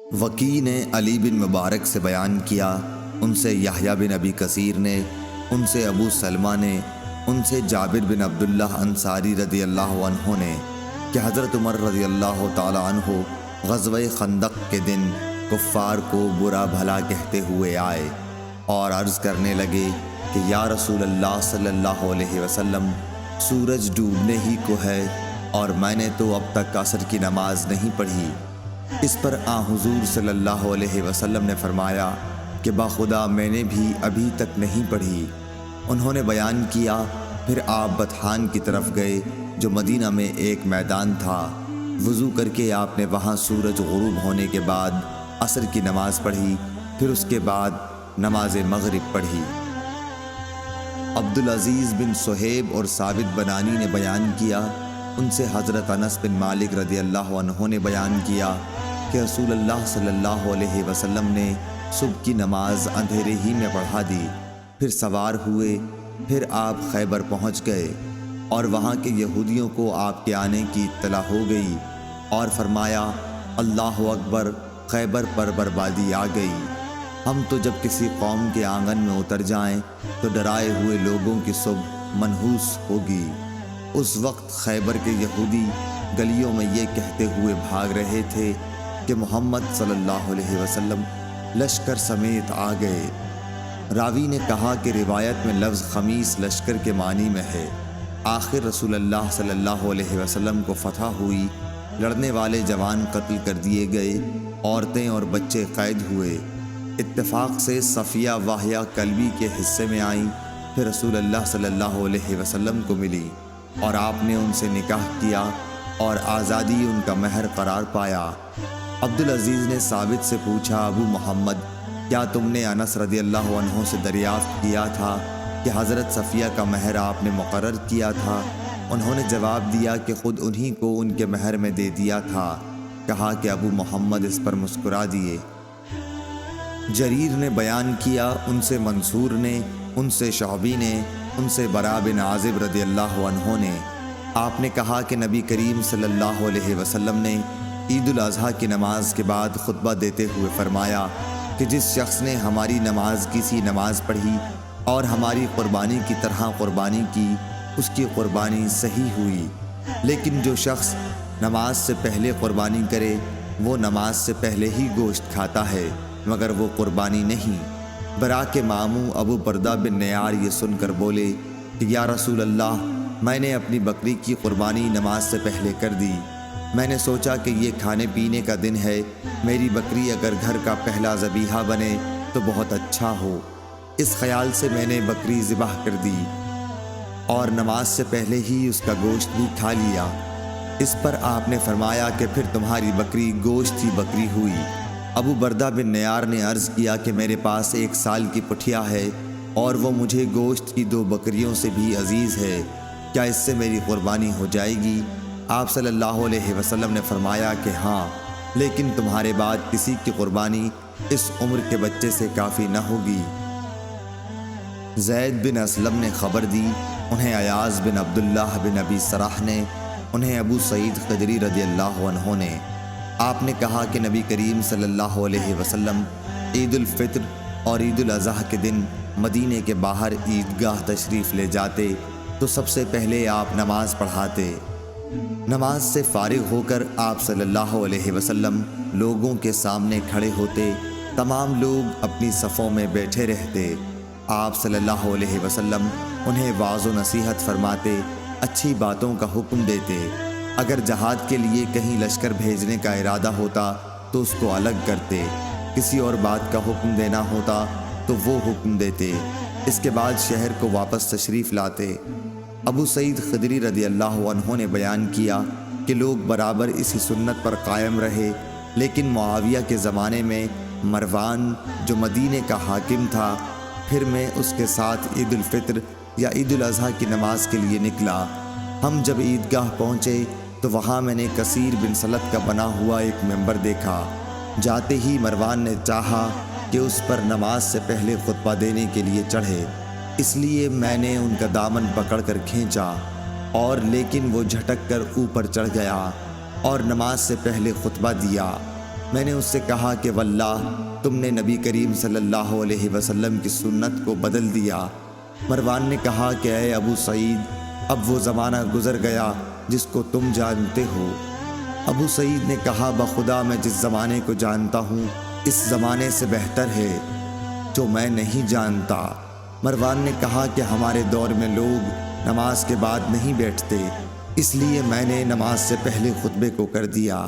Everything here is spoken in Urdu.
وکی نے علی بن مبارک سے بیان کیا، ان سے یحییٰ بن ابی کثیر نے، ان سے ابو سلمہ نے، ان سے جابر بن عبداللہ انصاری رضی اللہ عنہ نے کہ حضرت عمر رضی اللہ تعالی عنہ غزوہ خندق کے دن کفار کو برا بھلا کہتے ہوئے آئے اور عرض کرنے لگے کہ یا رسول اللہ صلی اللہ علیہ وسلم، سورج ڈوبنے ہی کو ہے اور میں نے تو اب تک عصر کی نماز نہیں پڑھی۔ اس پر حضور صلی اللہ علیہ وسلم نے فرمایا کہ باخدا میں نے بھی ابھی تک نہیں پڑھی۔ انہوں نے بیان کیا، پھر آپ بطحان کی طرف گئے جو مدینہ میں ایک میدان تھا۔ وضو کر کے آپ نے وہاں سورج غروب ہونے کے بعد عصر کی نماز پڑھی، پھر اس کے بعد نماز مغرب پڑھی۔ عبدالعزیز بن صہیب اور ثابت بنانی نے بیان کیا، ان سے حضرت انس بن مالک رضی اللہ عنہ نے بیان کیا کہ رسول اللہ صلی اللہ علیہ وسلم نے صبح کی نماز اندھیرے ہی میں پڑھا دی، پھر سوار ہوئے، پھر آپ خیبر پہنچ گئے اور وہاں کے یہودیوں کو آپ کے آنے کی اطلاع ہو گئی اور فرمایا اللہ اکبر، خیبر پر بربادی آ گئی۔ ہم تو جب کسی قوم کے آنگن میں اتر جائیں تو ڈرائے ہوئے لوگوں کی صبح منحوس ہوگی۔ اس وقت خیبر کے یہودی گلیوں میں یہ کہتے ہوئے بھاگ رہے تھے کہ محمد صلی اللہ علیہ وسلم لشکر سمیت آ گئے۔ راوی نے کہا کہ روایت میں لفظ خمیس لشکر کے معنی میں ہے۔ آخر رسول اللہ صلی اللہ علیہ وسلم کو فتح ہوئی، لڑنے والے جوان قتل کر دیے گئے، عورتیں اور بچے قید ہوئے۔ اتفاق سے صفیہ واہیہ کلبی کے حصے میں آئیں، پھر رسول اللہ صلی اللہ علیہ وسلم کو ملی اور آپ نے ان سے نکاح کیا اور آزادی ان کا مہر قرار پایا۔ عبدالعزیز نے ثابت سے پوچھا، ابو محمد، کیا تم نے انس رضی اللہ عنہ سے دریافت کیا تھا کہ حضرت صفیہ کا مہر آپ نے مقرر کیا تھا؟ انہوں نے جواب دیا کہ خود انہی کو ان کے مہر میں دے دیا تھا۔ کہا کہ ابو محمد اس پر مسکرا دیے۔ جریر نے بیان کیا، ان سے منصور نے، ان سے شعبی نے، ان سے براء بن عازب رضی اللہ عنہ نے، آپ نے کہا کہ نبی کریم صلی اللہ علیہ وسلم نے عید الاضحیٰ کی نماز کے بعد خطبہ دیتے ہوئے فرمایا کہ جس شخص نے ہماری نماز کی سی نماز پڑھی اور ہماری قربانی کی طرح قربانی کی، اس کی قربانی صحیح ہوئی، لیکن جو شخص نماز سے پہلے قربانی کرے وہ نماز سے پہلے ہی گوشت کھاتا ہے مگر وہ قربانی نہیں۔ براء کے ماموں ابو بردہ بن نیار یہ سن کر بولے کہ یا رسول اللہ، میں نے اپنی بکری کی قربانی نماز سے پہلے کر دی۔ میں نے سوچا کہ یہ کھانے پینے کا دن ہے، میری بکری اگر گھر کا پہلا ذبیحہ بنے تو بہت اچھا ہو۔ اس خیال سے میں نے بکری ذبح کر دی اور نماز سے پہلے ہی اس کا گوشت بھی کھا لیا۔ اس پر آپ نے فرمایا کہ پھر تمہاری بکری گوشت کی بکری ہوئی۔ ابو بردہ بن نیار نے عرض کیا کہ میرے پاس 1 سال کی پٹھیا ہے اور وہ مجھے گوشت کی 2 بکریوں سے بھی عزیز ہے، کیا اس سے میری قربانی ہو جائے گی؟ آپ صلی اللہ علیہ وسلم نے فرمایا کہ ہاں، لیکن تمہارے بعد کسی کی قربانی اس عمر کے بچے سے کافی نہ ہوگی۔ زید بن اسلم نے خبر دی، انہیں ایاز بن عبداللہ بن ابی سرح نے، انہیں ابو سعید خدری رضی اللہ عنہ نے، آپ نے کہا کہ نبی کریم صلی اللہ علیہ وسلم عید الفطر اور عید الاضحیٰ کے دن مدینے کے باہر عیدگاہ تشریف لے جاتے تو سب سے پہلے آپ نماز پڑھاتے۔ نماز سے فارغ ہو کر آپ صلی اللہ علیہ وسلم لوگوں کے سامنے کھڑے ہوتے، تمام لوگ اپنی صفوں میں بیٹھے رہتے۔ آپ صلی اللہ علیہ وسلم انہیں واعظ و نصیحت فرماتے، اچھی باتوں کا حکم دیتے۔ اگر جہاد کے لیے کہیں لشکر بھیجنے کا ارادہ ہوتا تو اس کو الگ کرتے، کسی اور بات کا حکم دینا ہوتا تو وہ حکم دیتے، اس کے بعد شہر کو واپس تشریف لاتے۔ ابو سعید خدری رضی اللہ عنہ نے بیان کیا کہ لوگ برابر اسی سنت پر قائم رہے، لیکن معاویہ کے زمانے میں مروان جو مدینے کا حاکم تھا، پھر میں اس کے ساتھ عید الفطر یا عید الاضحیٰ کی نماز کے لیے نکلا۔ ہم جب عیدگاہ پہنچے تو وہاں میں نے کثیر بن سلت کا بنا ہوا ایک ممبر دیکھا۔ جاتے ہی مروان نے چاہا کہ اس پر نماز سے پہلے خطبہ دینے کے لیے چڑھے، اس لیے میں نے ان کا دامن پکڑ کر کھینچا اور لیکن وہ جھٹک کر اوپر چڑھ گیا اور نماز سے پہلے خطبہ دیا۔ میں نے اس سے کہا کہ واللہ تم نے نبی کریم صلی اللہ علیہ وسلم کی سنت کو بدل دیا۔ مروان نے کہا کہ اے ابو سعید، اب وہ زمانہ گزر گیا جس کو تم جانتے ہو۔ ابو سعید نے کہا بخدا میں جس زمانے کو جانتا ہوں اس زمانے سے بہتر ہے جو میں نہیں جانتا۔ مروان نے کہا کہ ہمارے دور میں لوگ نماز کے بعد نہیں بیٹھتے، اس لیے میں نے نماز سے پہلے خطبے کو کر دیا۔